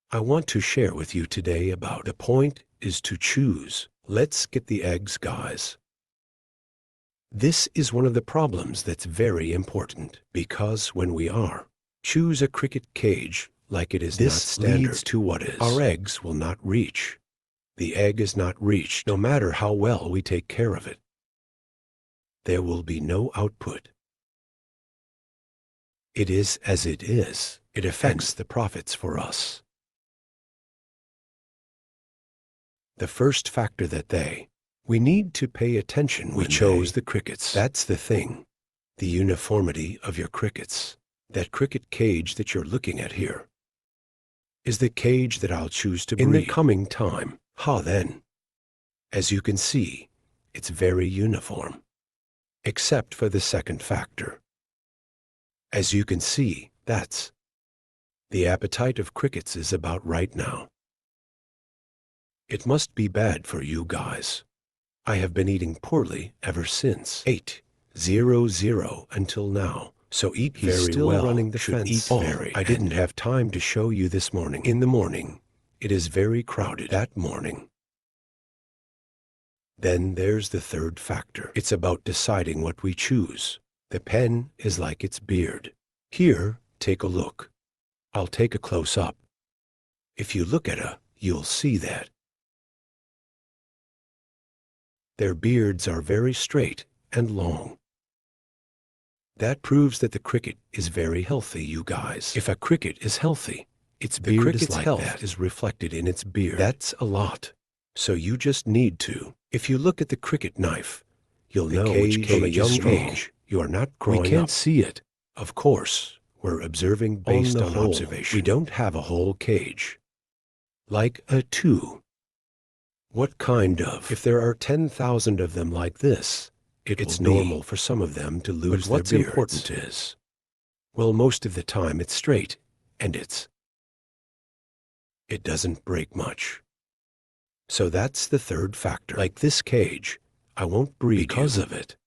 I want to share with you today about the point is to choose. Let's get the eggs, guys. This is one of the problems that's very important because when we choose a cricket cage like it is not standard, leads to what is. Our eggs will not reach. The egg is not reached no matter how well we take care of it. There will be no output. It is as it is. It affects the profits for us. The first factor that we need to pay attention when we chose the crickets. That's the thing. The uniformity of your crickets. That cricket cage that you're looking at here is the cage that I'll choose to breed in the coming time. Then, as you can see, it's very uniform, except for the second factor. As you can see, that's the appetite of crickets is about right now. It must be bad for you guys. I have been eating poorly ever since 8:00 until now. So eat very well. He's still running the fence. I didn't have time to show you this morning. In the morning, it is very crowded that morning. Then there's the third factor. It's about deciding what we choose. The pen is like its beard. Here, take a look. I'll take a close-up. If you look at you'll see that their beards are very straight and long. That proves that the cricket is very healthy, you guys. If a cricket is healthy, its beard is like that is reflected in its beard. That's a lot. So you just need to. If you look at the cricket knife, you'll know which cage from a young age you are not growing up. We can't see it. Of course, we're observing based on observation. We don't have a whole cage. Like a 2. What kind of? If there are 10,000 of them like this, it's normal for some of them to lose their beards. What's important is, well, most of the time it's straight, and it doesn't break much. So that's the third factor. Like this cage, I won't breed because of it.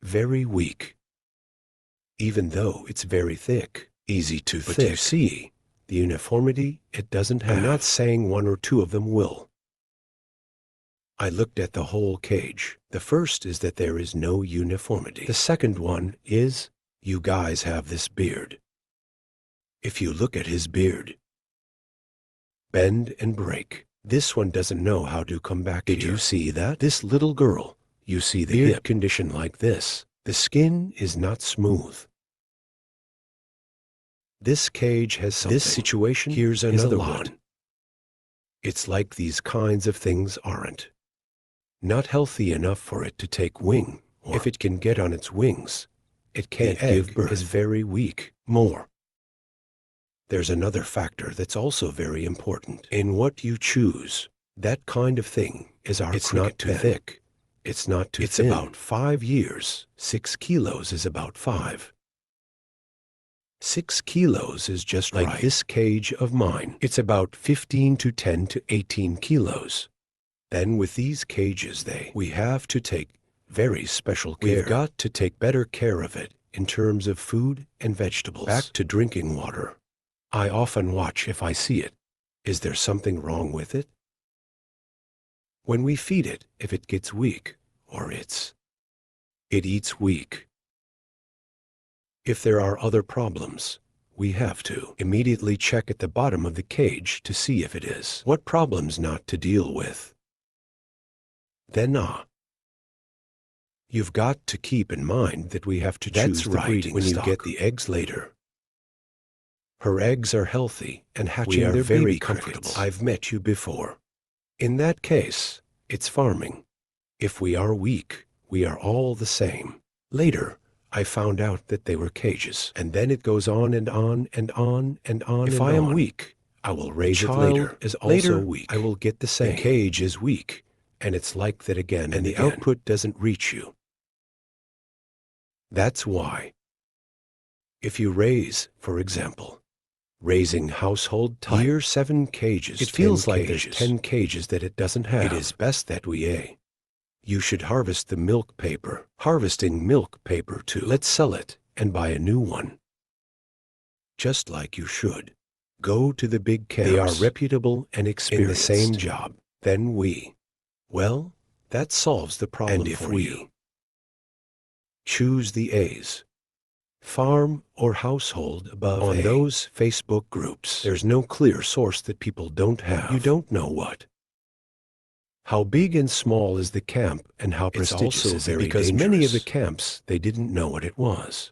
Very weak. Even though it's very thick, easy to thick. But you see, the uniformity it doesn't have. I'm not saying 1 or 2 of them will. I looked at the whole cage. The first is that there is no uniformity. The second one is, you guys have this beard. If you look at his beard, bend and break. This one doesn't know how to come back here. Did you see that? This little girl, you see the hip condition like this. The skin is not smooth. This cage has something. This situation here's another one. It's like these kinds of things aren't not healthy enough for it to take wing, or if it can get on its wings, it can't give birth. Is very weak. There's another factor that's also very important. In what you choose, that kind of thing is our cricket. It's not too thick. It's not too thin. It's about 5 years. 6 kilos is about 5. 6 kilos is just like right. This cage of mine. It's about 15 to 10 to 18 kilos. Then with these cages we have to take very special care. We've got to take better care of it in terms of food and vegetables. Back to drinking water. I often watch if I see it. Is there something wrong with it? When we feed it, if it gets weak, or it eats weak. If there are other problems, we have to immediately check at the bottom of the cage to see if it is. What problems not to deal with. Then you've got to keep in mind that we have to choose the breeding when you get the eggs later. Her eggs are healthy and hatching. They're very comfortable. I've met you before. In that case, it's farming. If we are weak, we are all the same. Later, I found out that they were cages. And then it goes on and on and on and on. If I am weak, I will raise it later. Is also weak. I will get the same. The cage is weak. And it's like that again and the output doesn't reach you. That's why. If you raise, for example, raising household type, here 7 cages, it feels like there's 10 cages that it doesn't have. It is best that you should harvest the milk paper. Harvesting milk paper too. Let's sell it and buy a new one. Just like you should. Go to the big camps. They are reputable and experienced in the same job than we. Well, that solves the problem. And if we choose the A's, farm or household above on those Facebook groups, there's no clear source that people don't have. You don't know what. How big and small is the camp and how prestigious is it? Because many of the camps, they didn't know what it was.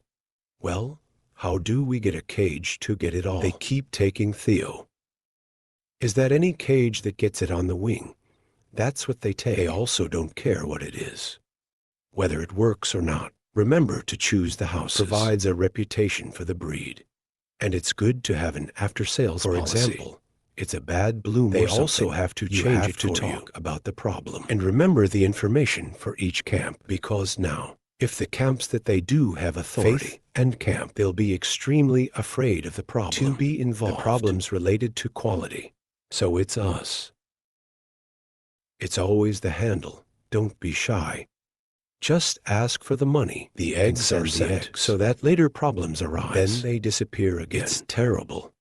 Well, how do we get a cage to get it all? They keep taking Theo. Is that any cage that gets it on the wing? That's what they take. They also don't care what it is, whether it works or not. Remember to choose the house. Provides a reputation for the breed. And it's good to have an after-sales policy. For example, it's a bad bloom they or something. Also have to change it to talk about the problem. And remember the information for each camp, because now, if the camps that they do have authority faith and camp, they'll be extremely afraid of the problem. To be involved. The problems related to quality. So it's us. It's always the handle. Don't be shy. Just ask for the money. The eggs are sent so that later problems arise. Then they disappear again. It's terrible.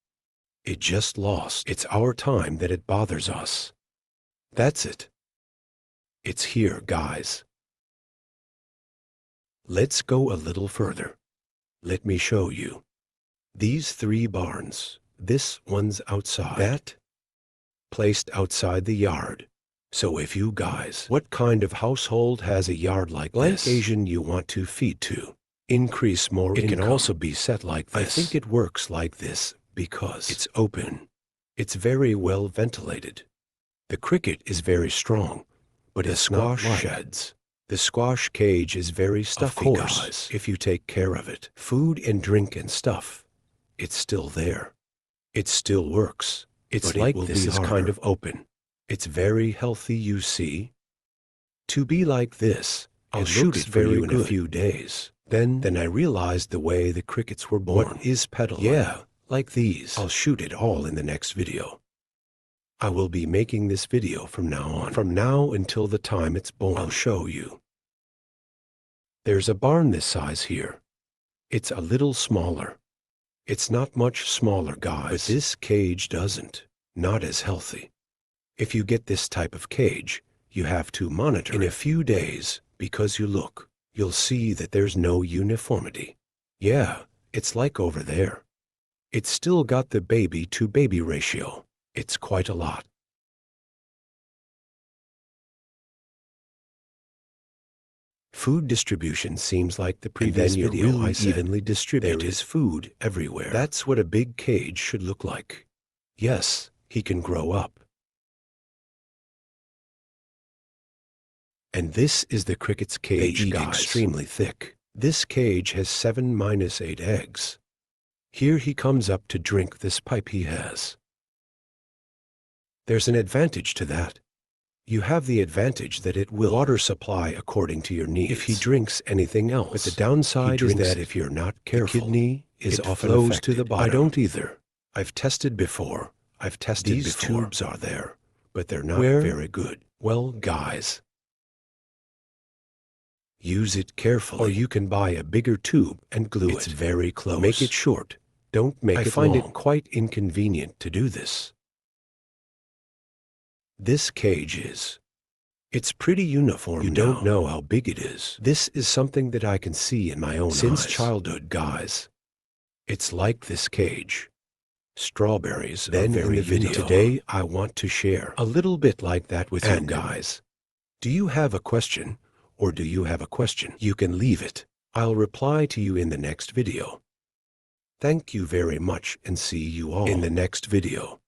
It just lost. It's our time that it bothers us. That's it. It's here, guys. Let's go a little further. Let me show you. These 3 barns. This one's outside. That placed outside the yard. So if you guys, what kind of household has a yard like this? Asian you want to feed to, increase more income. It can also be set like this. I think it works like this because it's open. It's very well ventilated. The cricket is very strong, but the squash sheds. The squash cage is very stuffy, guys. If you take care of it, food and drink and stuff, it's still there. It still works. It's like this is kind of open. It's very healthy, you see. To be like this, I'll shoot it for you in a few days. Then I realized the way the crickets were born. What is petal? Yeah, like these. I'll shoot it all in the next video. I will be making this video from now on. From now until the time it's born, I'll show you. There's a barn this size here. It's a little smaller. It's not much smaller, guys. But this cage doesn't. Not as healthy. If you get this type of cage, you have to monitor in a few days because you'll see that there's no uniformity. Yeah, it's like over there. It's still got the baby-to-baby ratio. It's quite a lot. Food distribution seems like the previous video really I said. Evenly distributed. There is food everywhere. That's what a big cage should look like. Yes, he can grow up. And this is the cricket's cage, they eat extremely thick. This cage has 7-8 eggs. Here he comes up to drink this pipe he has. There's an advantage to that. You have the advantage that it will water supply according to your needs. If he drinks anything else. But the downside is that if you're not careful, the kidney is often affected. To the bottom. I don't either. I've tested before. These tubes are there, but they're not very good. Well, guys, use it carefully, or you can buy a bigger tube and glue it. It's very close. Make it short. Don't make it long. I find it quite inconvenient to do this. This cage it's pretty uniform. You don't know how big it is. This is something that I can see in my own eyes. Since childhood, guys. It's like this cage. Strawberries then in the video. Today, I want to share a little bit like that with you guys. Do you have a question? Or do you have a question? You can leave it. I'll reply to you in the next video. Thank you very much and see you all in the next video.